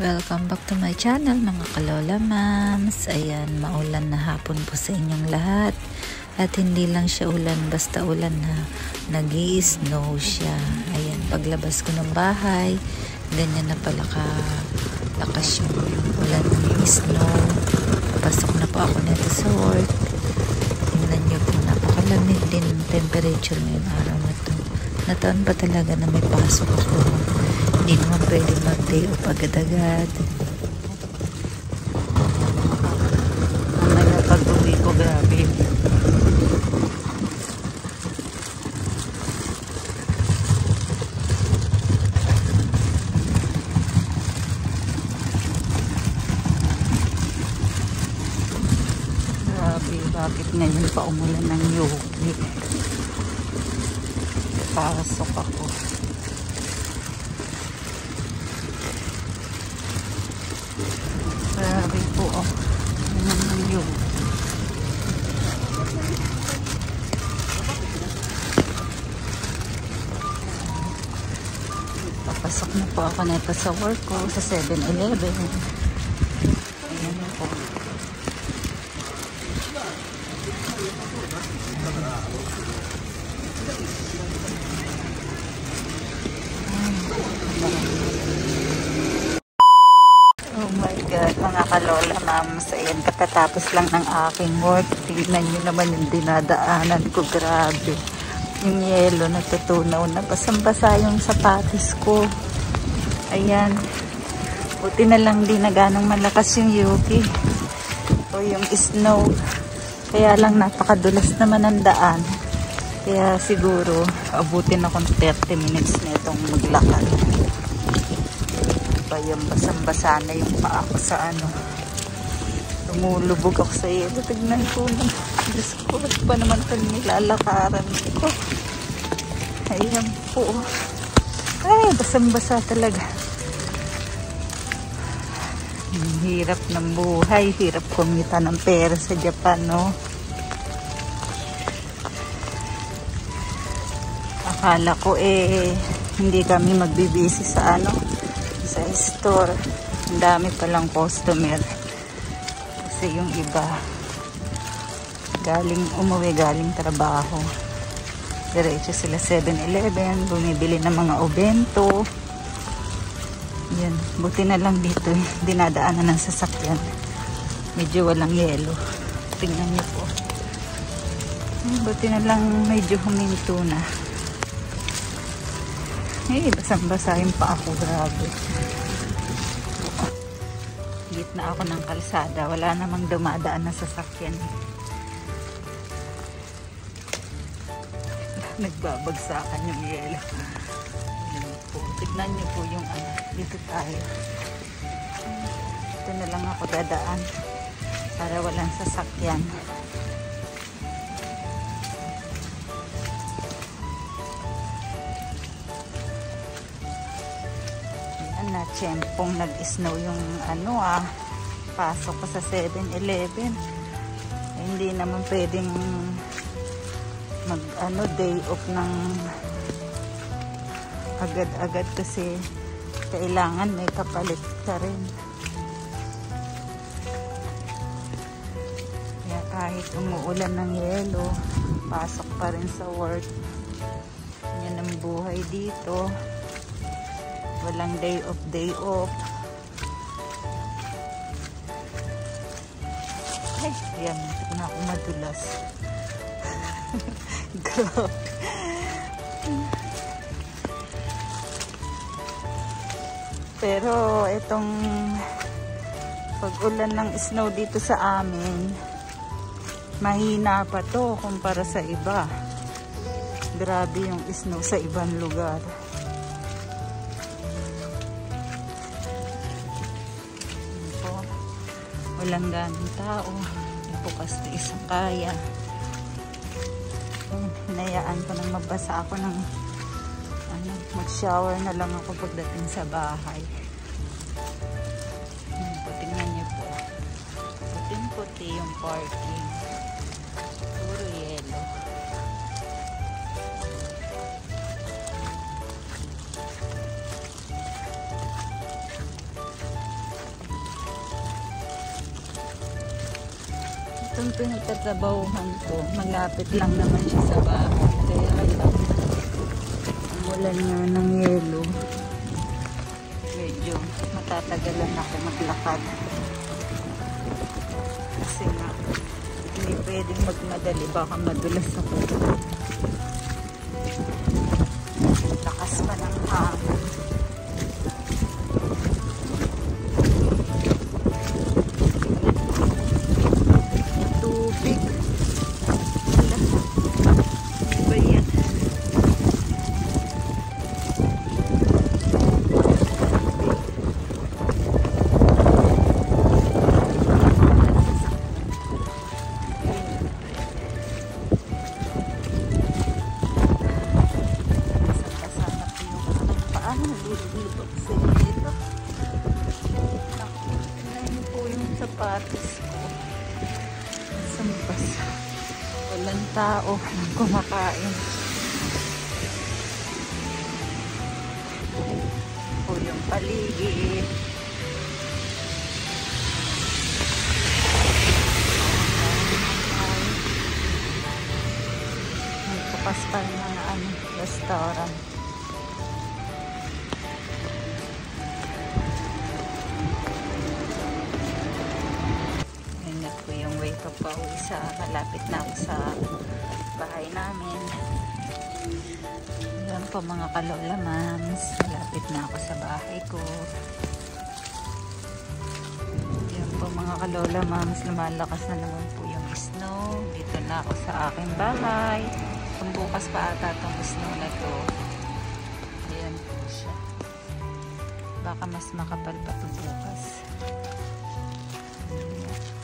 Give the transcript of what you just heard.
Welcome back to my channel mga kalola mams. Ayan, maulan na hapon po sa inyong lahat. At hindi lang siya ulan, basta ulan na nag-i-snow siya. Ayan, paglabas ko ng bahay, ganyan na pala lakas yung ulan ng snow. Pasok na po ako nito sa work. Tingnan nyo po, napakalamig din temperature ngayong araw na to. Nataon pa talaga na may pasok ako. Hindi naman pwede mag-day off agad-agad. Mamaya pag-uwi ko, grabe. Grabe, bakit ngayon pa umulan ng yuki? Pasok ako. Grabe po, oh. Ano yun? Papasok na po ako nito sa work ko sa 7-Eleven. Ayan po. Oh my God, mga kalola mams, ayan, kakatapos lang ng aking work. Tingnan nyo naman yung dinadaanan ko, grabe. Yung yelo, natutunaw na, basang-basa yung sapatos ko. Ayan, buti na lang di na ganang malakas yung yuki o yung snow. Kaya lang napakadulas naman ang daan. Kaya siguro, abutin akong 30 minutes na itong maglakad. Yung basang-basa na yung paa ko sa ano. Tumulubog ako sa yelo. Tignan ko lang. Diyos ko, ba't pa naman ito nilalakaran ko? Ayan po. Ay, basang-basa talaga. Hirap ng buhay. Hirap kumita ng pera sa Japan, no? Akala ko hindi kami magbibisi sa ano, sa store. Ang dami palang customer kasi yung iba umuwi galing trabaho, diretso sila 7-Eleven, bumibili ng mga obento. Yan, buti na lang dito dinadaanan ng sasakyan, medyo walang yelo. Tingnan niyo po, buti na lang medyo huminto na. Basang-basa yung pa ako, grabe. Gitna ako ng kalsada, wala namang dumadaan na sasakyan. Nagbabagsakan yung yelo. Tignan niyo po yung ano, dito tayo. Ito na lang ako dadaan para walang sasakyan. Na tiyempong nag-snow yung ano pasok ko sa 7-Eleven. Hindi naman pwedeng mag day off ng agad-agad kasi kailangan may kapalit ka rin. Kaya kahit umuulan ng yelo, pasok pa rin sa work. Yan ang buhay dito. Walang day off. Ay, ayan, hindi na ako madulas. Grabe. Pero itong pag-ulan ng snow dito sa amin, mahina pa to kumpara sa iba. Grabe yung snow sa ibang lugar. Walang ganong tao, bukas na isang kaya. Hinayaan ko nang mabasa ako ng mag-shower na lang ako pagdating sa bahay. Tingnan niyo po, puting-puti yung parking, puro yelo. Itong pinagtatrabahuhan ko, malapit lang naman siya sa bahay. Kaya lang, wala nga ng yelo. Medyo matatagalan ako maglakad. Kasi nga, hindi pwedeng magmadali. Baka madulas ako. Lakas pa ng hangin. Sapatos ko. Sampas. Walang tao kumakain. O yung paligid. May kapaspal mga restaurant. Pauwi sa malapit na ako sa bahay namin. Yan po mga kalola mams, malapit na ako sa bahay ko. Yan po mga kalola mams, lumalakas na naman po yung snow. Dito na ako sa aking bahay. Kung bukas pa ata itong snow na to. Ayan po siya. Baka mas makapal pa ito bukas. Ayan.